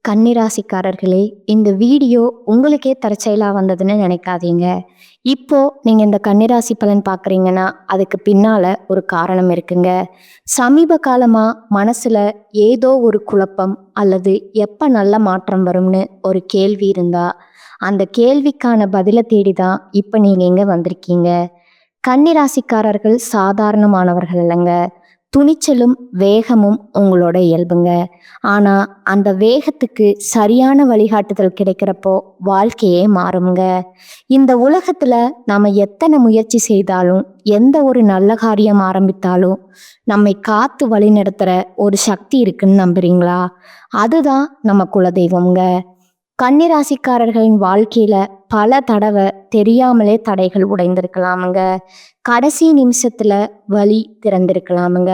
கன்னிராசிக்காரர்களே, இந்த வீடியோ உங்களுக்கே தற்செயலா வந்ததுன்னு நினைக்காதீங்க. இப்போ நீங்க இந்த கன்னிராசி பலன் பார்க்குறீங்கன்னா, அதுக்கு பின்னால ஒரு காரணம் இருக்குங்க. சமீப காலமா மனசுல ஏதோ ஒரு குழப்பம் அல்லது எப்ப நல்ல மாற்றம் வரும்னு ஒரு கேள்வி இருந்தா, அந்த கேள்விக்கான பதில தேடி தான் இப்ப நீங்க இங்க வந்திருக்கீங்க. கன்னிராசிக்காரர்கள் சாதாரணமானவர்கள் இல்லைங்க. துணிச்சலும் வேகமும் உங்களோட இயல்புங்க. ஆனா அந்த வேகத்துக்கு சரியான வழிகாட்டுதல் கிடைக்கிறப்போ வாழ்க்கையே மாறுங்க. இந்த உலகத்துல நாம எத்தனை முயற்சி செய்தாலும், எந்த ஒரு நல்ல காரியம் ஆரம்பித்தாலும் நம்மை காத்து வழிநடத்துற ஒரு சக்தி இருக்குன்னு நம்புறீங்களா? அதுதான் நம்ம குலதெய்வம்ங்க. கன்னிராசிக்காரர்களின் வாழ்க்கையில பல தடவை தெரியாமலே தடைகள் உடைந்திருக்கலாமுங்க. கடைசி நிமிஷத்துல வழி திறந்திருக்கலாமுங்க.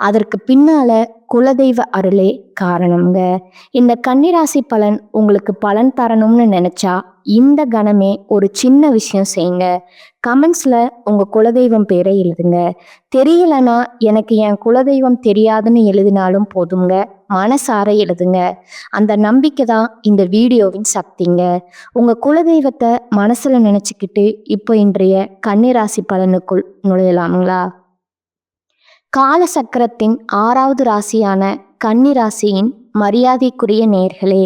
அதற்கு பின்னால குலதெய்வ அருளே காரணம்ங்க. இந்த கன்னிராசி பலன் உங்களுக்கு பலன் தரணும்னு நினைச்சா இந்த கணமே ஒரு சின்ன விஷயம் செய்யுங்க. கமெண்ட்ஸ்ல உங்க குலதெய்வம் பேரை எழுதுங்க. தெரியலனா எனக்கு என் குலதெய்வம் தெரியாதுன்னு எழுதினாலும் போதுங்க. மனசார எழுதுங்க. அந்த நம்பிக்கை தான் இந்த வீடியோவின் சக்திங்க. உங்க குலதெய்வத்தை மனசுல நினைச்சுக்கிட்டு இப்போ இன்றைய கன்னிராசி பலனுக்குள் நுழையலாமுங்களா? கால சக்கரத்தின் 6வது ராசியான கன்னிராசியின் மரியாதைக்குரிய நேர்களே,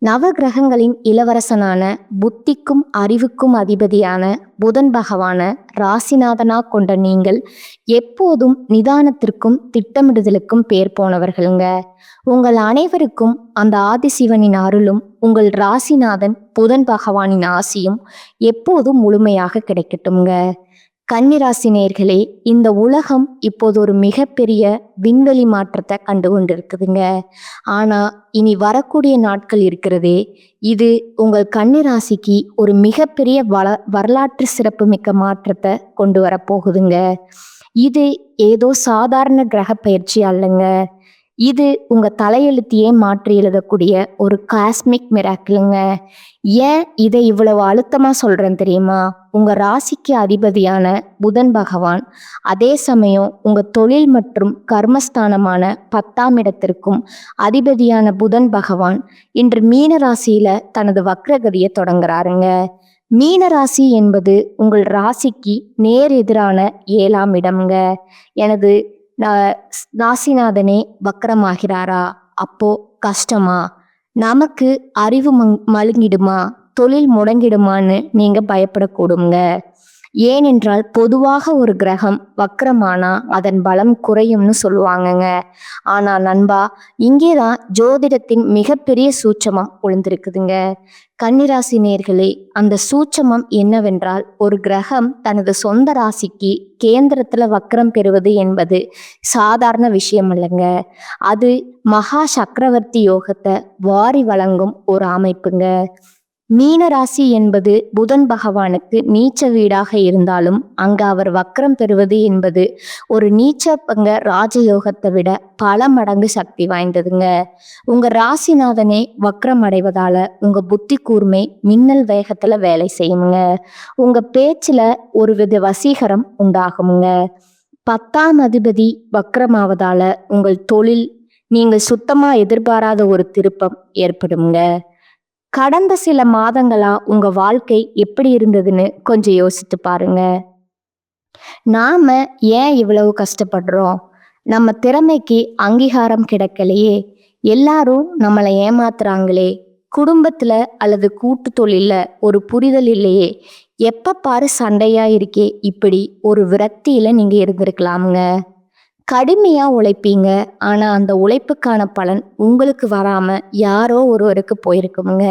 நவகிரகங்களின் இளவரசனான புத்திக்கும் அறிவுக்கும் அதிபதியான புதன் பகவான ராசிநாதனா கொண்ட நீங்கள் எப்போதும் நிதானத்திற்கும் திட்டமிடுதலுக்கும் பேர் போனவர்களுங்க. உங்கள் அனைவருக்கும் அந்த ஆதிசிவனின் அருளும் உங்கள் ராசிநாதன் புதன் பகவானின் ஆசியும் எப்போதும் முழுமையாக கிடைக்கட்டும்ங்க. கன்னிராசி நேர்களே, இந்த உலகம் இப்போது ஒரு மிகப்பெரிய விண்வெளி மாற்றத்தை கண்டு கொண்டிருக்குதுங்க. ஆனா இனி வரக்கூடிய நாட்கள் இருக்கிறதே, இது உங்கள் கன்னிராசிக்கு ஒரு மிகப்பெரிய வரலாற்று சிறப்புமிக்க மாற்றத்தை கொண்டு வரப்போகுதுங்க. இது ஏதோ சாதாரண கிரக பயிற்சி அல்லங்க. இது உங்க தலையெழுத்தையே மாற்றி எழுதக்கூடிய ஒரு காஸ்மிக் மிராக்கிளுங்க. ஏன் இதை இவ்வளவு அழுத்தமா சொல்றேன் தெரியுமா? உங்க ராசிக்கு அதிபதியான புதன் பகவான் அதே சமயம் உங்க தொழில் மற்றும் கர்மஸ்தானமான 10ஆம் இடத்திற்கும் அதிபதியான புதன் பகவான் இன்று மீன ராசியில தனது வக்ரகதியை தொடங்குறாருங்க. மீன ராசி என்பது உங்கள் ராசிக்கு நேர் எதிரான 7ஆம் இடம்ங்க. எனது ராசிநாதனே வக்கரமாகிறாரா? அப்போ கஷ்டமா? நமக்கு அறிவு மழுங்கிடுமா, தொழில் முடங்கிடுமான்னு நீங்க பயப்படக்கூடுங்க. ஏனென்றால் பொதுவாக ஒரு கிரகம் வக்கரமானா அதன் பலம் குறையும்னு சொல்லுவாங்கங்க. ஆனா நண்பா, இங்கேதான் ஜோதிடத்தின் மிகப்பெரிய சூட்சமம் ஒளிந்திருக்குதுங்க. கன்னிராசி நேர்களே, அந்த சூட்சமம் என்னவென்றால், ஒரு கிரகம் தனது சொந்த ராசிக்கு கேந்திரத்துல வக்கரம் பெறுவது என்பது சாதாரண விஷயம் இல்லைங்க. அது மகா சக்கரவர்த்தி யோகத்தை வாரி வழங்கும் ஒரு அமைப்புங்க. மீன ராசி என்பது புதன் பகவானுக்கு நீச்ச வீடாக இருந்தாலும் அங்க அவர் வக்கரம் பெறுவது என்பது ஒரு நீச்சபங்க ராஜயோகத்தை விட பல மடங்கு சக்தி வாய்ந்ததுங்க. உங்க ராசிநாதனே வக்கரம் அடைவதால உங்க புத்தி கூர்மை மின்னல் வேகத்துல வேலை செய்யுங்க. உங்க பேச்சுல ஒரு வித வசீகரம் உண்டாகுங்க. 10ஆம் அதிபதி வக்கரமாவதால உங்கள் தொழில் நீங்கள் சுத்தமா எதிர்பாராத ஒரு திருப்பம் ஏற்படுங்க. கடந்த சில மாதங்களா உங்க வாழ்க்கை எப்படி இருந்ததுன்னு கொஞ்சம் யோசித்து பாருங்க. நாம ஏன் இவ்வளவு கஷ்டப்படுறோம்? நம்ம திறமைக்கு அங்கீகாரம் கிடைக்கலையே, எல்லாரும் நம்மளை ஏமாத்துறாங்களே, குடும்பத்துல அல்லது கூட்டு தொழில ஒரு புரிதல் இல்லையே, எப்ப பாரு சண்டையா இருக்கே, இப்படி ஒரு விரக்தியில நீங்க இருந்திருக்கலாமுங்க. கடுமையா உழைப்பீங்க. ஆனா அந்த உழைப்புக்கான பலன் உங்களுக்கு வராம யாரோ ஒருவருக்கு போயிருக்குமுங்க.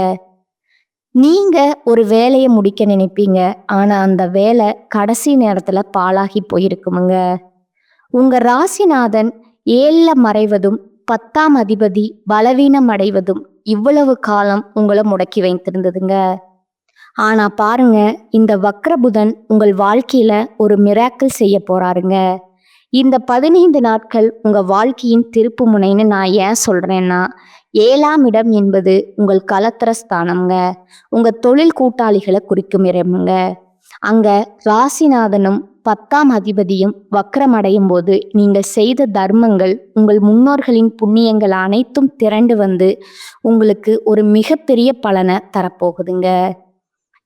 நீங்க ஒரு வேலையை முடிக்க நினைப்பீங்க. ஆனா அந்த வேலை கடைசி நேரத்துல பாழாகி போயிருக்குமுங்க. உங்க ராசிநாதன் 7ல மறைவதும் 10ஆம் அதிபதி பலவீனம் அடைவதும் இவ்வளவு காலம் உங்களை முடக்கி வைத்திருந்ததுங்க. ஆனா பாருங்க, இந்த வக்ரபுதன் உங்கள் வாழ்க்கையில ஒரு மிராக்கிள் செய்ய போறாருங்க. இந்த 15 நாட்கள் உங்க வாழ்க்கையின் திருப்பு முனைன்னு நான் ஏன் சொல்றேன்னா, 7ஆம் இடம் என்பது உங்கள் கலத்திர ஸ்தானம்ங்க. உங்க தொழில் கூட்டாளிகளை குறிக்கும் இடம்ங்க. அங்க ராசிநாதனும் 10ஆம் அதிபதியும் வக்ரமடையும் போது நீங்கள் செய்த தர்மங்கள், உங்கள் முன்னோர்களின் புண்ணியங்கள் அனைத்தும் திரண்டு வந்து உங்களுக்கு ஒரு மிகப்பெரிய பலனை தரப்போகுதுங்க.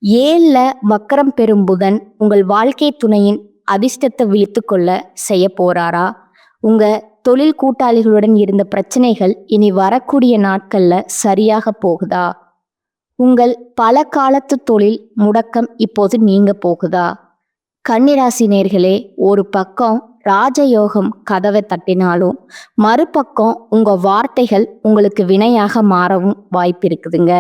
7ல வக்ரம் பெறும் புதன் உங்கள் வாழ்க்கை துணையின் அதிர்ஷ்டத்தை விழித்து கொள்ள செய்ய போறாரா? உங்க தொழில் கூட்டாளிகளுடன் இருந்த பிரச்சனைகள் இனி வரக்கூடிய நாட்கள்ல சரியாக போகுதா? உங்கள் பல காலத்து தொழில் முடக்கம் இப்போது நீங்க போகுதா? கன்னிராசி நேர்களே, ஒரு பக்கம் ராஜயோகம் கதவை தட்டினாலும் மறுபக்கம் உங்க வார்த்தைகள் உங்களுக்கு வினையாக மாறவும் வாய்ப்பு இருக்குதுங்க.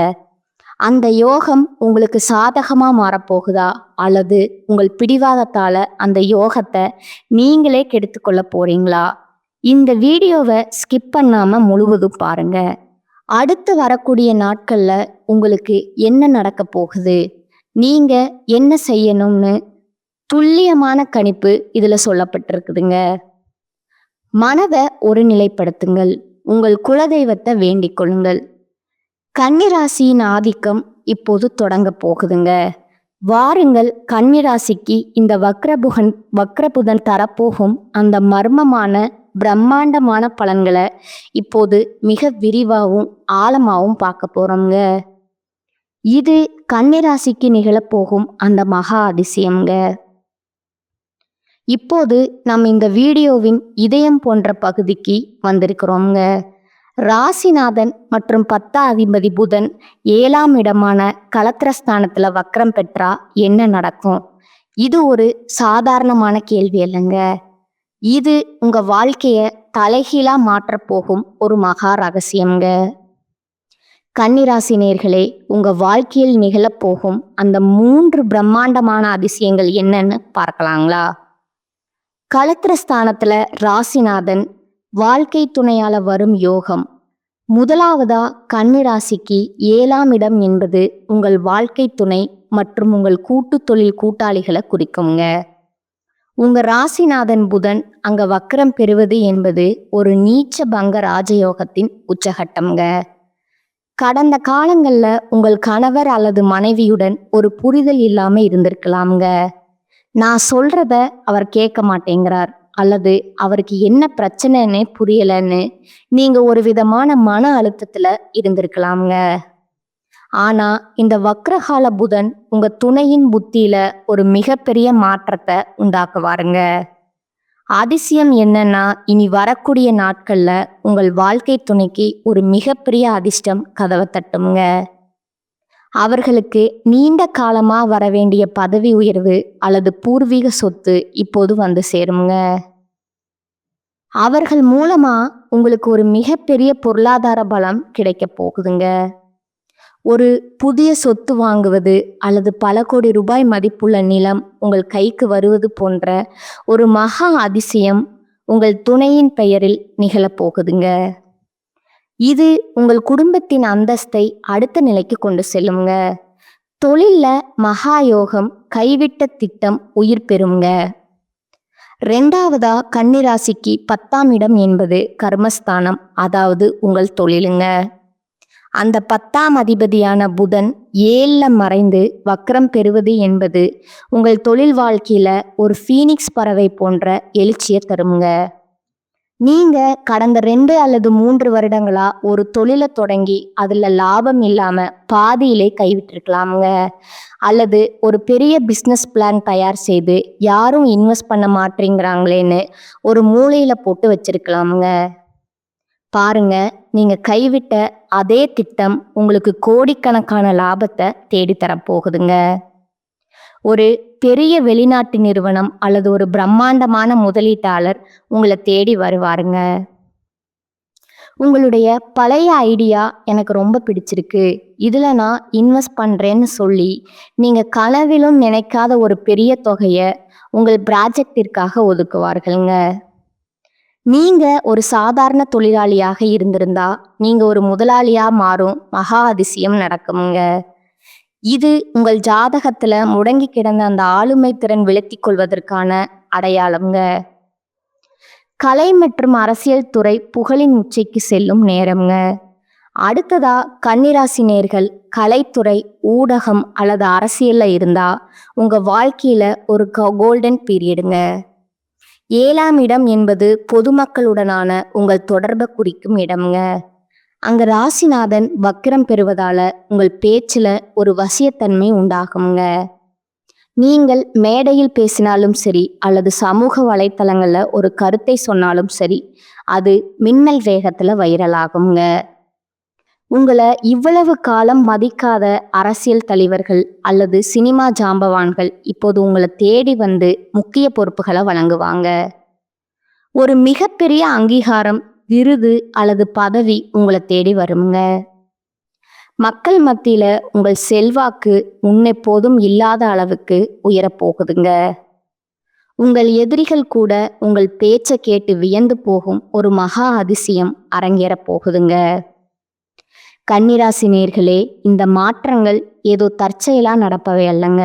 அந்த யோகம் உங்களுக்கு சாதகமா மாறப்போகுதா, அல்லது உங்கள் பிடிவாதத்தால அந்த யோகத்தை நீங்களே கெடுத்துக்கொள்ள போறீங்களா? இந்த வீடியோவை ஸ்கிப் பண்ணாம முழுவதும் பாருங்க. அடுத்து வரக்கூடிய நாட்கள்ல உங்களுக்கு என்ன நடக்க போகுது, நீங்க என்ன செய்யணும்னு துல்லியமான கணிப்பு இதுல சொல்லப்பட்டிருக்குதுங்க. மனதை ஒருநிலைப்படுத்துங்கள். உங்கள் குலதெய்வத்தை வேண்டிக் கொள்ளுங்கள். கன்னிராசியின் ஆதிக்கம் இப்போது தொடங்க போகுதுங்க. வாருங்கள், கன்னிராசிக்கு இந்த வக்ரபுதன் தரப்போகும் அந்த மர்மமான பிரம்மாண்டமான பலன்களை இப்போது மிக விரிவாகவும் ஆழமாகவும் பார்க்க போறோங்க. இது கன்னிராசிக்கு நிகழப்போகும் அந்த மகா அதிசயம்ங்க. இப்போது நம்ம இந்த வீடியோவின் இதயம் போன்ற பகுதிக்கு வந்திருக்கிறோங்க. ராசிநாதன் மற்றும் 10ஆம் அதிபதி புதன் 7ஆம் இடமான கலத்திரஸ்தானத்துல வக்ரம் பெற்றா என்ன நடக்கும்? இது ஒரு சாதாரணமான கேள்வி இல்லைங்க. இது உங்க வாழ்க்கைய தலைகீழா மாற்றப் போகும் ஒரு மகா ரகசியம்ங்க. கன்னிராசி நேர்களே, உங்க வாழ்க்கையில் நிகழப்போகும் அந்த 3 பிரம்மாண்டமான அதிசயங்கள் என்னன்னு பார்க்கலாங்களா? கலத்திரஸ்தானத்துல ராசிநாதன் வாழ்க்கை துணையால வரும் யோகம். முதலாவதா கன்னிராசிக்கு 7ஆம் இடம் என்பது உங்கள் வாழ்க்கை துணை மற்றும் உங்கள் கூட்டு தொழில் கூட்டாளிகளை குறிக்குங்க. உங்க ராசிநாதன் புதன் அங்க வக்ரம் பெறுவது என்பது ஒரு நீச்ச பங்க ராஜயோகத்தின் உச்சகட்டம்ங்க. கடந்த காலங்கள்ல உங்கள் கணவர் அல்லது மனைவியுடன் ஒரு புரிதல் இல்லாம இருந்திருக்கலாம்ங்க. நான் சொல்றத அவர் கேட்க மாட்டேங்கிறார், அல்லது அவருக்கு என்ன பிரச்சனைன்னு புரியலன்னு நீங்க ஒரு விதமான மன அழுத்தத்துல இருந்திருக்கலாம்ங்க. ஆனா இந்த வக்ரகால புதன் உங்க துணையின் புத்தியில ஒரு மிகப்பெரிய மாற்றத்தை உண்டாக்குவாருங்க. அதிசயம் என்னன்னா, இனி வரக்கூடிய நாட்கள்ல உங்கள் வாழ்க்கை துணைக்கு ஒரு மிகப்பெரிய அதிர்ஷ்டம் கதவை தட்டுங்க. அவர்களுக்கு நீண்ட காலமா வர வேண்டிய பதவி உயர்வு அல்லது பூர்வீக சொத்து இப்போது வந்து சேருங்க. அவர்கள் மூலமா உங்களுக்கு ஒரு மிகப்பெரிய பொருளாதார பலம் கிடைக்க போகுதுங்க. ஒரு புதிய சொத்து வாங்குவது அல்லது பல கோடி ரூபாய் மதிப்புள்ள நிலம் உங்கள் கைக்கு வருவது போன்ற ஒரு மகா அதிசயம் உங்கள் துணையின் பெயரில் நிகழப்போகுதுங்க. இது உங்கள் குடும்பத்தின் அந்தஸ்தை அடுத்த நிலைக்கு கொண்டு செல்லுங்க. தொழில்ல மகா யோகம், கைவிட்ட திட்டம் உயிர் பெறுங்க. 2வதா கன்னிராசிக்கு 10ஆம் இடம் என்பது கர்மஸ்தானம், அதாவது உங்கள் தொழிலுங்க. அந்த 10ஆம் அதிபதியான புதன் 7ல மறைந்து வக்ரம் பெறுவது என்பது உங்கள் தொழில் வாழ்க்கையில ஒரு ஃபீனிக்ஸ் பறவை போன்ற எழுச்சியை தருங்க. நீங்க கடந்த 2 அல்லது 3 வருடங்களா ஒரு தொழிலை தொடங்கி அதுல லாபம் இல்லாம பாதியிலே கைவிட்டிருக்கலாமுங்க. அல்லது ஒரு பெரிய பிஸ்னஸ் பிளான் தயார் செய்து யாரும் இன்வெஸ்ட் பண்ண மாட்டேங்கிறாங்களேன்னு ஒரு மூலையில போட்டு வச்சிருக்கலாமுங்க. பாருங்க, நீங்க கைவிட்ட அதே திட்டம் உங்களுக்கு கோடிக்கணக்கான லாபத்தை தேடித்தர போகுதுங்க. ஒரு பெரிய வெளிநாட்டு நிறுவனம் அல்லது ஒரு பிரம்மாண்டமான முதலீட்டாளர் உங்களை தேடி வருவாருங்க. உங்களுடைய பழைய ஐடியா எனக்கு ரொம்ப பிடிச்சிருக்கு, இதுல நான் இன்வெஸ்ட் பண்றேன்னு சொல்லி நீங்க கனவிலும் நினைக்காத ஒரு பெரிய தொகையை உங்கள் ப்ராஜெக்டிற்காக ஒதுக்குவார்கள்ங்க. நீங்க ஒரு சாதாரண தொழிலாளியாக இருந்திருந்தா நீங்க ஒரு முதலாளியா மாறும் மகா அதிசயம் நடக்குங்க. இது உங்கள் ஜாதகத்துல முடங்கி கிடந்த அந்த ஆளுமை திறன் விளக்கி கொள்வதற்கான அடையாளம்ங்க. கலை மற்றும் அரசியல் துறை புகழின் உச்சிக்கு செல்லும் நேரம்ங்க. அடுத்ததா கன்னிராசி நேர்கள் கலைத்துறை, ஊடகம் அல்லது அரசியல்ல இருந்தா உங்க வாழ்க்கையில ஒரு கோல்டன் பீரியடுங்க. 7ஆம் இடம் என்பது பொதுமக்களுடனான உங்கள் தொடர்பை குறிக்கும் இடம்ங்க. அங்க ராசிநாதன் வக்கிரம் பெறுவதால உங்கள் பேச்சுல ஒரு வசியத்தன்மை உண்டாகுங்க. நீங்கள் மேடையில் பேசினாலும் சரி அல்லது சமூக வலைத்தளங்கள்ல ஒரு கருத்தை சொன்னாலும் சரி, அது மின்னல் வேகத்துல வைரல் ஆகுங்க. உங்களை இவ்வளவு காலம் மதிக்காத அரசியல் தலைவர்கள் அல்லது சினிமா ஜாம்பவான்கள் இப்போது உங்களை தேடி வந்து முக்கிய பொறுப்புகளை வழங்குவாங்க. ஒரு மிகப்பெரிய அங்கீகாரம், விருது அல்லது பதவி உங்களை தேடி வருங்க. மக்கள் மத்தியில உங்கள் செல்வாக்கு முன்னெப்போதும் இல்லாத அளவுக்கு உயரப்போகுதுங்க. உங்கள் எதிரிகள் கூட உங்கள் பேச்சை கேட்டு வியந்து போகும் ஒரு மகா அதிசயம் அரங்கேறப் போகுதுங்க. கன்னிராசி நேர்களே, இந்த மாற்றங்கள் ஏதோ தற்செயலா நடப்பவை அல்லங்க.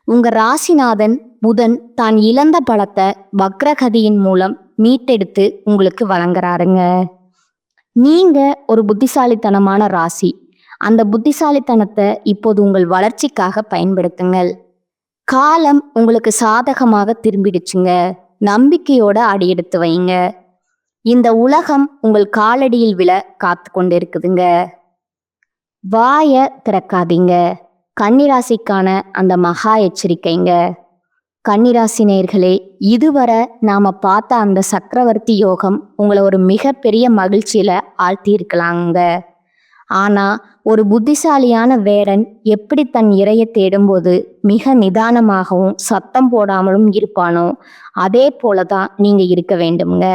உங்க ராசிநாதன் புதன் தான் இழந்த பலத்தை வக்ரகதியின் மூலம் மீட்டெடுத்து உங்களுக்கு வழங்குறாருங்க. நீங்க ஒரு புத்திசாலித்தனமான ராசி. அந்த புத்திசாலித்தனத்தை இப்போது உங்கள் வளர்ச்சிக்காக பயன்படுத்துங்கள். காலம் உங்களுக்கு சாதகமாக திரும்பிடுச்சுங்க. நம்பிக்கையோட அடியெடுத்து வைங்க. இந்த உலகம் உங்கள் காலடியில் விழ காத்து கொண்டு இருக்குதுங்க. வாய திறக்காதீங்க. கன்னிராசிக்கான அந்த மகா எச்சரிக்கைங்க. கன்னிராசி நேயர்களே, இதுவரை நாம பார்த்த அந்த சக்கரவர்த்தி யோகம் உங்களை ஒரு மிகப்பெரிய மகிழ்ச்சியில ஆழ்த்தி இருக்கலாங்க. ஆனா ஒரு புத்திசாலியான வேடன் எப்படி தன் இரையை தேடும்போது மிக நிதானமாகவும் சத்தம் போடாமலும் இருப்பானோ, அதே போலதான் நீங்க இருக்க வேண்டும்ங்க.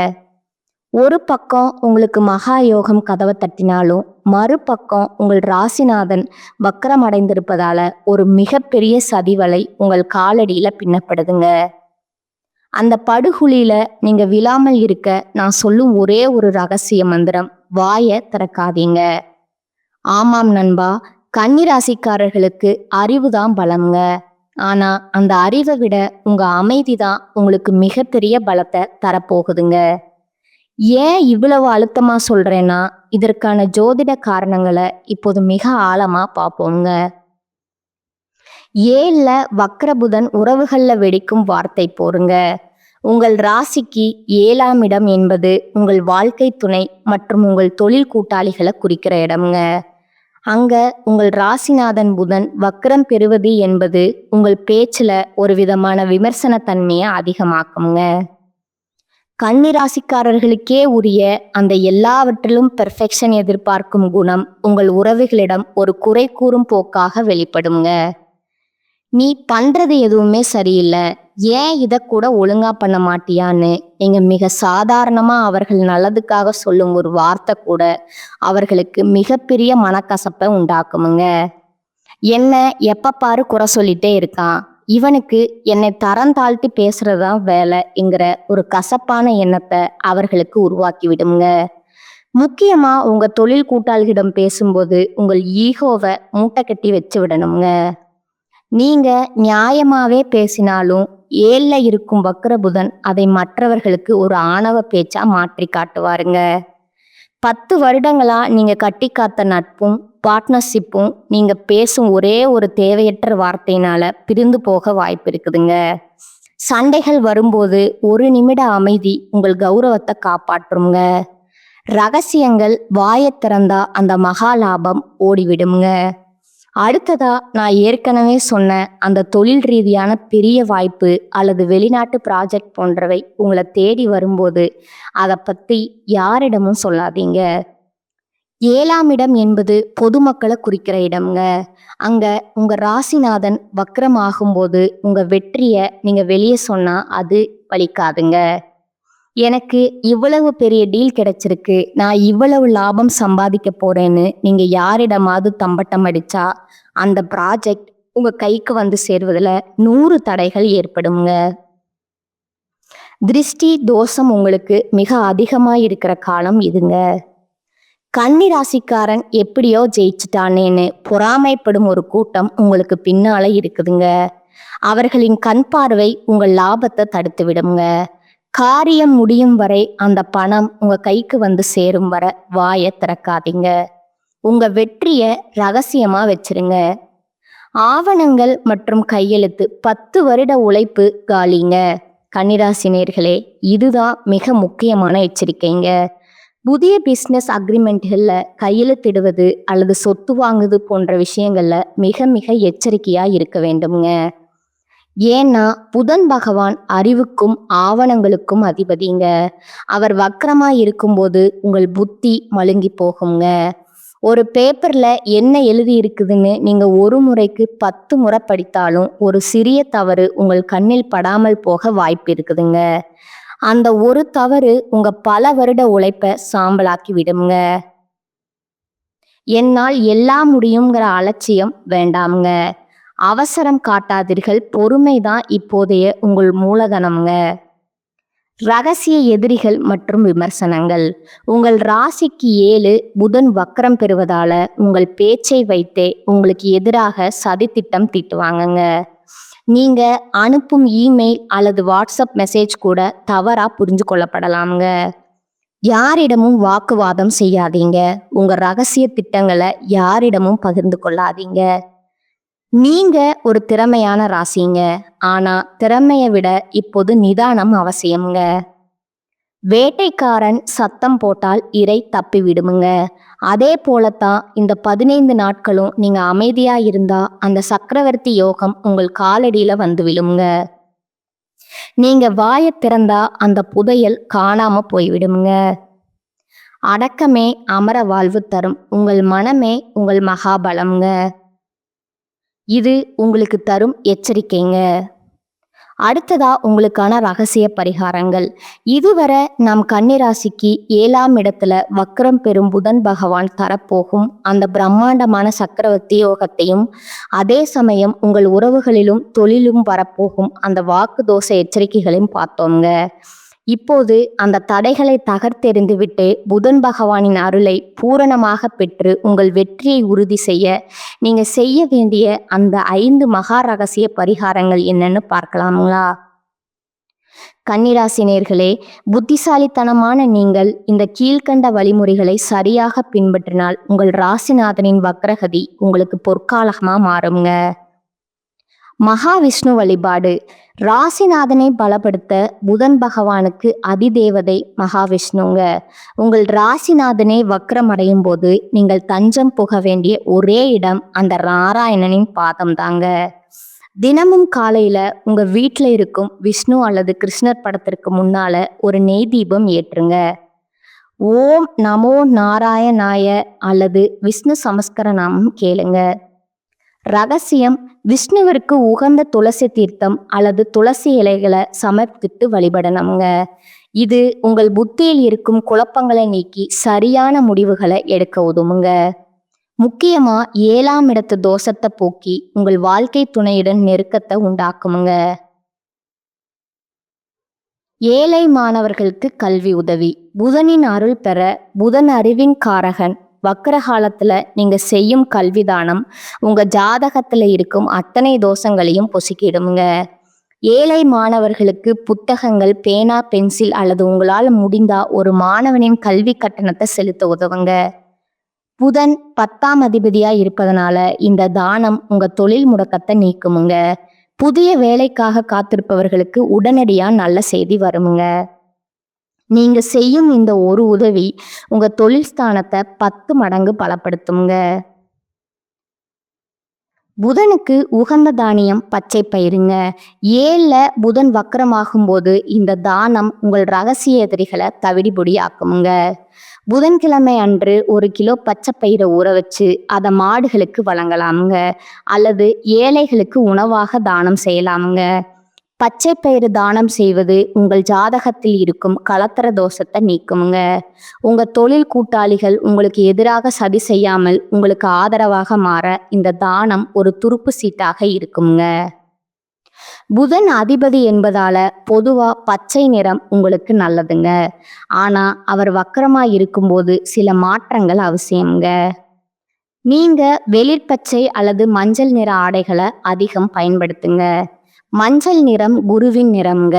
ஒரு பக்கம் உங்களுக்கு மகா யோகம் கதவை தட்டினாலும் மறுபக்கம் உங்கள் ராசிநாதன் வக்கரம் அடைந்திருப்பதால ஒரு மிகப்பெரிய சதிவலை உங்கள் காலடியில பின்னப்படுதுங்க. அந்த படுகுழியில நீங்க விழாமல் இருக்க நான் சொல்லும் ஒரே ஒரு ரகசிய மந்திரம்: வாய திறக்காதீங்க. ஆமாம் நண்பா, கன்னிராசிக்காரர்களுக்கு அறிவுதான் பலம்ங்க. ஆனா அந்த அறிவை விட உங்க அமைதி தான் உங்களுக்கு மிகப்பெரிய பலத்தை தரப்போகுதுங்க. ஏன் இவ்வளவு அழுத்தமா சொல்றேன்னா, இதற்கான ஜோதிட காரணங்களை இப்போது மிக ஆழமா பார்ப்போங்க. 7ல வக்ரபுதன் உறவுகள்ல வெடிக்கும் வார்த்தை போருங்க. உங்கள் ராசிக்கு 7ஆம் இடம் என்பது உங்கள் வாழ்க்கை துணை மற்றும் உங்கள் தொழில் கூட்டாளிகளை குறிக்கிற இடம்ங்க. அங்க உங்கள் ராசிநாதன் புதன் வக்ரம் பெறுவது என்பது உங்கள் பேச்சுல ஒரு விதமான விமர்சனத்தன்மையை அதிகமாக்குங்க. கன்னிராசிக்காரர்களுக்கே உரிய அந்த எல்லாவற்றிலும் பெர்ஃபெக்ஷன் எதிர்பார்க்கும் குணம் உங்கள் உறவுகளிடம் ஒரு குறை கூறும் போக்காக வெளிப்படுங்க. நீ பண்றது எதுவுமே சரியில்லை, ஏன் இதை கூட ஒழுங்கா பண்ண மாட்டியான்னு நீங்க மிக சாதாரணமா அவர்கள் நல்லதுக்காக சொல்லும் ஒரு வார்த்தை கூட அவர்களுக்கு மிகப்பெரிய மனக்கசப்பை உண்டாக்குமுங்க. என்ன எப்ப பாரு குறை சொல்லிட்டே இருக்கான், இவனுக்கு என்னை தரம் தாழ்த்தி பேசுறதுதான் வேலைங்கிற ஒரு கசப்பான எண்ணத்தை அவர்களுக்கு உருவாக்கி விடுங்க. முக்கியமா உங்க தொழில் கூட்டாளிகளிடம் பேசும்போது உங்கள் ஈகோவை மூட்டை கட்டி வச்சு விடணுங்க. நீங்க நியாயமாவே பேசினாலும் 7ல இருக்கும் வக்ரபுதன் அதை மற்றவர்களுக்கு ஒரு ஆணவ பேச்சா மாற்றி காட்டுவாருங்க. 10 வருடங்களா நீங்க கட்டி காத்த நட்பும் பார்ட்னர்ஷிப்பும் நீங்க பேசும் ஒரே ஒரு தேவையற்ற வார்த்தையினால பிரிந்து போக வாய்ப்பு இருக்குதுங்க. சண்டைகள் வரும்போது ஒரு நிமிட அமைதி உங்கள் கௌரவத்தை காப்பாற்றுங்க. ரகசியங்கள் வாயை திறந்தா அந்த மகா லாபம் ஓடிவிடுங்க. அடுத்ததா நான் ஏற்கனவே சொன்ன அந்த தொழில் ரீதியான பெரிய வாய்ப்பு அல்லது வெளிநாட்டு ப்ராஜெக்ட் போன்றவை உங்களை தேடி வரும்போது அதை பத்தி யாரிடமும் சொல்லாதீங்க. 7ஆம் இடம் என்பது பொதுமக்களை குறிக்கிற இடம்ங்க. அங்க உங்க ராசிநாதன் வக்ரம் ஆகும்போது உங்க வெற்றியை நீங்க வெளியே சொன்னா அது பலிக்காதுங்க. எனக்கு இவ்வளவு பெரிய டீல் கிடைச்சிருக்கு, நான் இவ்வளவு லாபம் சம்பாதிக்க போறேன்னு நீங்க யாரிடமாவது தம்பட்டம் அடிச்சா அந்த ப்ராஜெக்ட் உங்க கைக்கு வந்து சேர்வதில் 100 தடைகள் ஏற்படுங்க. திருஷ்டி தோஷம் உங்களுக்கு மிக அதிகமா இருக்கிற காலம் இதுங்க. கன்னி ராசிக்காரன் எப்படியோ ஜெயிச்சிட்டானேன்னு பொறாமைப்படும் ஒரு கூட்டம் உங்களுக்கு பின்னால இருக்குதுங்க. அவர்களின் கண் பார்வை உங்கள் லாபத்தை தடுத்து விடுங்க. காரியம் முடியும் வரை அந்த பணம் உங்க கைக்கு வந்து சேரும் வரை வாயை திறக்காதீங்க. உங்க வெற்றிய ரகசியமா வச்சிருங்க. ஆவணங்கள் மற்றும் கையெழுத்து 10 வருட உழைப்பு காலிங்க. கன்னிராசி நேயர்களே, இதுதான் மிக முக்கியமான எச்சரிக்கைங்க. புதிய பிசினஸ் அக்ரிமெண்ட்கள்ல கையெழுத்திடுவது அல்லது சொத்து வாங்குவது போன்ற விஷயங்கள்ல மிக மிக எச்சரிக்கையா இருக்க வேண்டும்ங்க. ஏன்னா புதன் பகவான் அறிவுக்கும் ஆவணங்களுக்கும் அதிபதிங்க. அவர் வக்ரமா இருக்கும்போது உங்கள் புத்தி மழுங்கி போகுங்க. ஒரு பேப்பர்ல என்ன எழுதி இருக்குதுன்னு நீங்க ஒரு முறைக்கு 10 முறை படித்தாலும் ஒரு சிறிய தவறு உங்கள் கண்ணில் படாமல் போக வாய்ப்பு இருக்குதுங்க. அந்த ஒரு தவறு உங்க பல வருட உழைப்பை சாம்பலாக்கி விடுங்க. என்னால் எல்லாம் முடியுங்கிற அலட்சியம் வேண்டாம்ங்க. அவசரம் காட்டாதீர்கள். பொறுமைதான் இப்போதைய உங்கள் மூலதனம்ங்க. ரகசிய எதிரிகள் மற்றும் விமர்சனங்கள். உங்கள் ராசிக்கு 7 புதன் வக்ரம் பெறுவதால உங்கள் பேச்சை வைத்தே உங்களுக்கு எதிராக சதித்திட்டம் தீட்டுவாங்கங்க. நீங்க அனுப்பும் இமெயில் அல்லது வாட்ஸ்அப் மெசேஜ் கூட தவறா புரிஞ்சு கொள்ளப்படலாம்ங்க. யாரிடமும் வாக்குவாதம் செய்யாதீங்க. உங்க ரகசிய திட்டங்களை யாரிடமும் பகிர்ந்து கொள்ளாதீங்க. நீங்க ஒரு திறமையான ராசிங்க. ஆனா திறமையை விட இப்போது நிதானம் அவசியம்ங்க. வேட்டைக்காரன் சத்தம் போட்டால் இரை தப்பி விடுமுங்க. அதே போலத்தான் இந்த 15 நாட்களும் நீங்க அமைதியா இருந்தா அந்த சக்கரவர்த்தி யோகம் உங்கள் காலடியில வந்து விழுமுங்க. நீங்க வாயை திறந்தா அந்த புதையல் காணாம போய்விடுமுங்க. அடக்கமே அமர வாழ்வு தரும். உங்கள் மனமே உங்கள் மகாபலம்ங்க. இது உங்களுக்கு தரும் எச்சரிக்கைங்க. அடுத்ததா உங்களுக்கான ரகசிய பரிகாரங்கள். இதுவரை நம் கன்னிராசிக்கு 7ஆம் இடத்துல வக்ரம் பெறும் புதன் பகவான் தரப்போகும் அந்த பிரம்மாண்டமான சக்கரவர்த்தி யோகத்தையும், அதே சமயம் உங்கள் உறவுகளிலும் தொழிலும் வரப்போகும் அந்த வாக்கு தோஷ எச்சரிக்கைகளையும் பார்த்தோங்க. இப்போது அந்த தடைகளை தகர்த்தெறிந்து விட்டு புதன் பகவானின் அருளை பூரணமாக பெற்று உங்கள் வெற்றியை உறுதி செய்ய நீங்க செய்ய வேண்டிய அந்த 5 மகா ரகசிய பரிகாரங்கள் என்னன்னு பார்க்கலாங்களா? கன்னிராசி நேயர்களே, புத்திசாலித்தனமான நீங்கள் இந்த கீழ்க்கண்ட வழிமுறைகளை சரியாக பின்பற்றினால் உங்கள் ராசிநாதனின் வக்ரகதி உங்களுக்கு பொற்காலமா மாறுங்க. மகாவிஷ்ணு வழிபாடு. ராசிநாதனை பலப்படுத்த புதன் பகவானுக்கு அதிதேவதை மகாவிஷ்ணுங்க. உங்கள் ராசிநாதனை வக்ரம் அடையும் போது நீங்கள் தஞ்சம் புக வேண்டிய ஒரே இடம் அந்த நாராயணனின் பாதம் தாங்க. தினமும் காலையில உங்க வீட்டில் இருக்கும் விஷ்ணு அல்லது கிருஷ்ணர் படத்திற்கு முன்னால ஒரு நெய் தீபம் ஏற்றுங்க. ஓம் நமோ நாராயணாய அல்லது விஷ்ணு சமஸ்கர நாமம் கேளுங்க. ரகசியம்: விஷ்ணுவிற்கு உகந்த துளசி தீர்த்தம் அல்லது துளசி இலைகளை சமர்ப்பித்து வழிபடணுங்க. இது உங்கள் புத்தியில் இருக்கும் குழப்பங்களை நீக்கி சரியான முடிவுகளை எடுக்க உதவுங்க. முக்கியமா 7ஆம் இடத்து தோஷத்தை போக்கி உங்கள் வாழ்க்கை துணையுடன் நெருக்கத்தை உண்டாக்குமுங்க. ஏழை மாணவர்களுக்கு கல்வி உதவி. புதனின் அருள் பெற புதன் அறிவின் காரகன் வக்கரகாலத்துல நீங்க செய்யும் கல்விதானம் உங்க ஜாதகத்துல இருக்கும் அத்தனை தோஷங்களையும் பொசுக்கிடுங்க. ஏழை மாணவர்களுக்கு புத்தகங்கள், பேனா, பென்சில் அல்லது உங்களால் முடிந்தா ஒரு மாணவனின் கல்வி கட்டணத்தை செலுத்த உதவுங்க. புதன் 10ஆம் அதிபதியா இருப்பதனால இந்த தானம் உங்க தொழில் முடக்கத்தை நீக்குமுங்க. புதிய வேலைக்காக காத்திருப்பவர்களுக்கு உடனடியா நல்ல செய்தி வருமுங்க. நீங்க செய்யும் இந்த ஒரு உதவி உங்க தொழில் ஸ்தானத்தை 10 மடங்கு பலப்படுத்துங்க. புதனுக்கு உகந்த தானியம் பச்சை பயிருங்க. 7ல புதன் வக்கரமாகும் போது இந்த தானம் உங்கள் ரகசிய எதிரிகளை தவிடிபொடி ஆக்குமுங்க. புதன்கிழமை அன்று 1 கிலோ பச்சை பயிரை ஊற வச்சு அதை மாடுகளுக்கு வழங்கலாமுங்க. அல்லது ஏழைகளுக்கு உணவாக தானம் செய்யலாமுங்க. பச்சை பயிறு தானம் செய்வது உங்கள் ஜாதகத்தில் இருக்கும் கலத்தர தோஷத்தை நீக்குமுங்க. உங்க தொழில் கூட்டாளிகள் உங்களுக்கு எதிராக சதி செய்யாமல் உங்களுக்கு ஆதரவாக மாற இந்த தானம் ஒரு துருப்பு சீட்டாக இருக்குங்க. புதன் அதிபதி என்பதால பொதுவா பச்சை நிறம் உங்களுக்கு நல்லதுங்க. ஆனா அவர் வக்கரமா இருக்கும்போது சில மாற்றங்கள் அவசியம்ங்க. நீங்க வெளிர்பச்சை அல்லது மஞ்சள் நிற ஆடைகளை அதிகம் பயன்படுத்துங்க. மஞ்சள் நிறம் குருவின் நிறம்ங்க.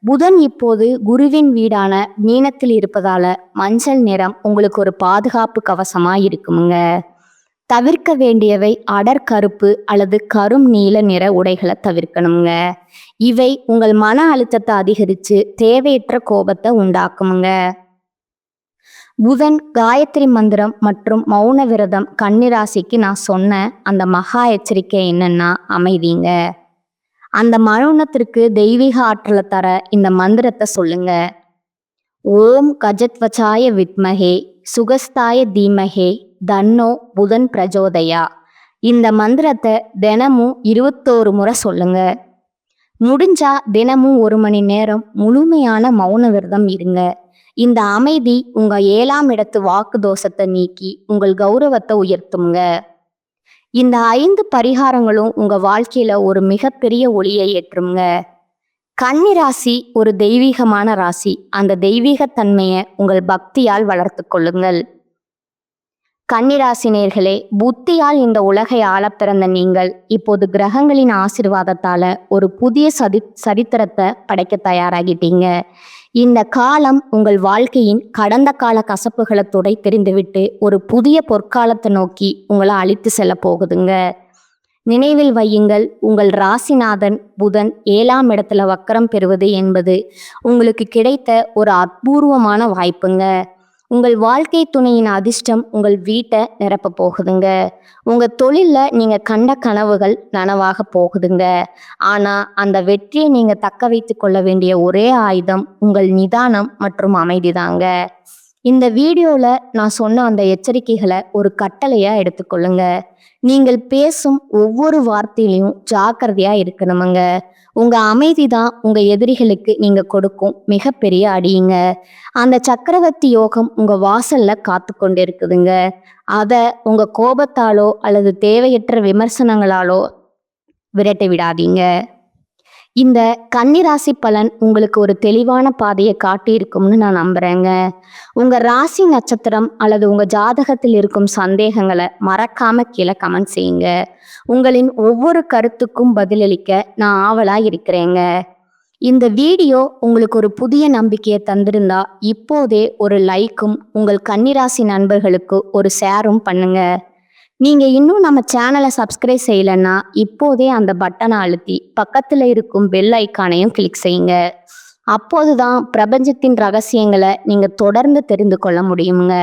புதன் இப்போது குருவின் வீடான மீனத்தில் இருப்பதால மஞ்சள் நிறம் உங்களுக்கு ஒரு பாதுகாப்பு கவசமா இருக்குமுங்க. தவிர்க்க வேண்டியவை அடர் கருப்பு அல்லது கரும் நீல நிற உடைகளை தவிர்க்கணுங்க. இவை உங்கள் மன அழுத்தத்தை அதிகரித்து தேவையற்ற கோபத்தை உண்டாக்குமுங்க. புதன் காயத்ரி மந்திரம் மற்றும் மௌன விரதம் கன்னிராசிக்கு நான் சொன்ன அந்த மகா எச்சரிக்கை என்னன்னா அமைதிங்க. அந்த மௌனத்திற்கு தெய்வீக ஆற்றலை தர இந்த மந்திரத்தை சொல்லுங்க. ஓம் கஜத்வச்சாய வித்மகே சுகஸ்தாய தீமகே தன்னோ புதன் பிரஜோதயா. இந்த மந்திரத்தை தினமும் 21 முறை சொல்லுங்க. முடிஞ்சா தினமும் 1 மணி நேரம் முழுமையான மௌன விரதம் இருங்க. இந்த அமைதி உங்க 7ஆம் இடத்து வாக்கு தோஷத்தை நீக்கி உங்கள் கௌரவத்தை உயர்த்துங்க. இந்த 5 பரிகாரங்களும் உங்க வாழ்க்கையில ஒரு மிகப்பெரிய ஒளியை ஏற்றுங்க. கன்னிராசி ஒரு தெய்வீகமான ராசி. அந்த தெய்வீகத்தன்மையை உங்கள் பக்தியால் வளர்த்து கொள்ளுங்கள். கன்னிராசி நேயர்களே, புத்தியால் இந்த உலகை ஆள பிறந்த நீங்கள் இப்போது கிரகங்களின் ஆசீர்வாதத்தால ஒரு புதிய சரித்திரத்தை படைக்க தயாராகிட்டீங்க. இந்த காலம் உங்கள் வாழ்க்கையின் கடந்த கால கசப்புகளை துடைத்தெறிந்துவிட்டு ஒரு புதிய பொற்காலத்தை நோக்கி உங்களை அழைத்து செல்ல போகுதுங்க. நினைவில் வையுங்கள், உங்கள் ராசிநாதன் புதன் 7ஆம் இடத்துல வக்கரம் பெறுவது என்பது உங்களுக்கு கிடைத்த ஒரு அபூர்வமான வாய்ப்புங்க. உங்கள் வாழ்க்கை துணையின் அதிர்ஷ்டம் உங்கள் வீட்டை நிரப்ப போகுதுங்க. உங்கள் தொழிலில் நீங்கள் கண்ட கனவுகள் நனவாக போகுதுங்க. ஆனால் அந்த வெற்றியை நீங்கள் தக்க வைத்து கொள்ள வேண்டிய ஒரே ஆயுதம் உங்கள் நிதானம் மற்றும் அமைதி தாங்க. இந்த வீடியோவில் நான் சொன்ன அந்த எச்சரிக்கைகளை ஒரு கட்டளையாக எடுத்துக்கொள்ளுங்க. நீங்கள் பேசும் ஒவ்வொரு வார்த்தையிலையும் ஜாக்கிரதையாக இருக்கணுமுங்க. உங்கள் அமைதி தான் உங்கள் எதிரிகளுக்கு நீங்கள் கொடுக்கும் மிகப்பெரிய அடியுங்க. அந்த சக்கரவர்த்தி யோகம் உங்கள் வாசலில் காத்து கொண்டு இருக்குதுங்க. அதை உங்கள் கோபத்தாலோ அல்லது தேவையற்ற விமர்சனங்களாலோ விரட்டி விடாதீங்க. இந்த கன்னிராசி பலன் உங்களுக்கு ஒரு தெளிவான பாதையை காட்டியிருக்கும்னு நான் நம்புகிறேங்க. உங்கள் ராசி நட்சத்திரம் அல்லது உங்கள் ஜாதகத்தில் இருக்கும் சந்தேகங்களை மறக்காமல் கீழே கமெண்ட் செய்யுங்க. உங்களின் ஒவ்வொரு கருத்துக்கும் பதிலளிக்க நான் ஆவலாக இருக்கிறேங்க. இந்த வீடியோ உங்களுக்கு ஒரு புதிய நம்பிக்கையை தந்திருந்தா இப்போதே ஒரு லைக்கும் உங்கள் கன்னிராசி நண்பர்களுக்கு ஒரு ஷேரும் பண்ணுங்க. நீங்கள் இன்னும் நம்ம சேனலை சப்ஸ்கிரைப் செய்யலைன்னா இப்போதே அந்த பட்டனை அழுத்தி பக்கத்தில் இருக்கும் பெல் ஐக்கானையும் கிளிக் செய்யுங்க. அப்போது தான் பிரபஞ்சத்தின் ரகசியங்களை நீங்கள் தொடர்ந்து தெரிந்து கொள்ள முடியுங்க.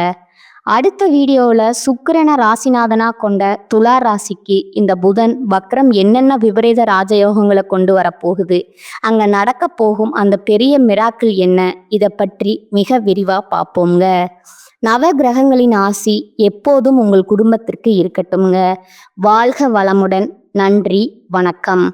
அடுத்த வீடியோவில் சுக்கிரனை ராசிநாதனாக கொண்ட துலா ராசிக்கு இந்த புதன் வக்ரம் என்னென்ன விபரீத ராஜயோகங்களை கொண்டு வரப்போகுது, அங்கே நடக்க போகும் அந்த பெரிய மிராக்கிள் என்ன, இதை பற்றி மிக விரிவாக பார்ப்போங்க. நவ கிரகங்களின் ஆசி எப்போதும் உங்கள் குடும்பத்திற்கு இருக்கட்டும்ங்க. வாழ்க வளமுடன். நன்றி, வணக்கம்.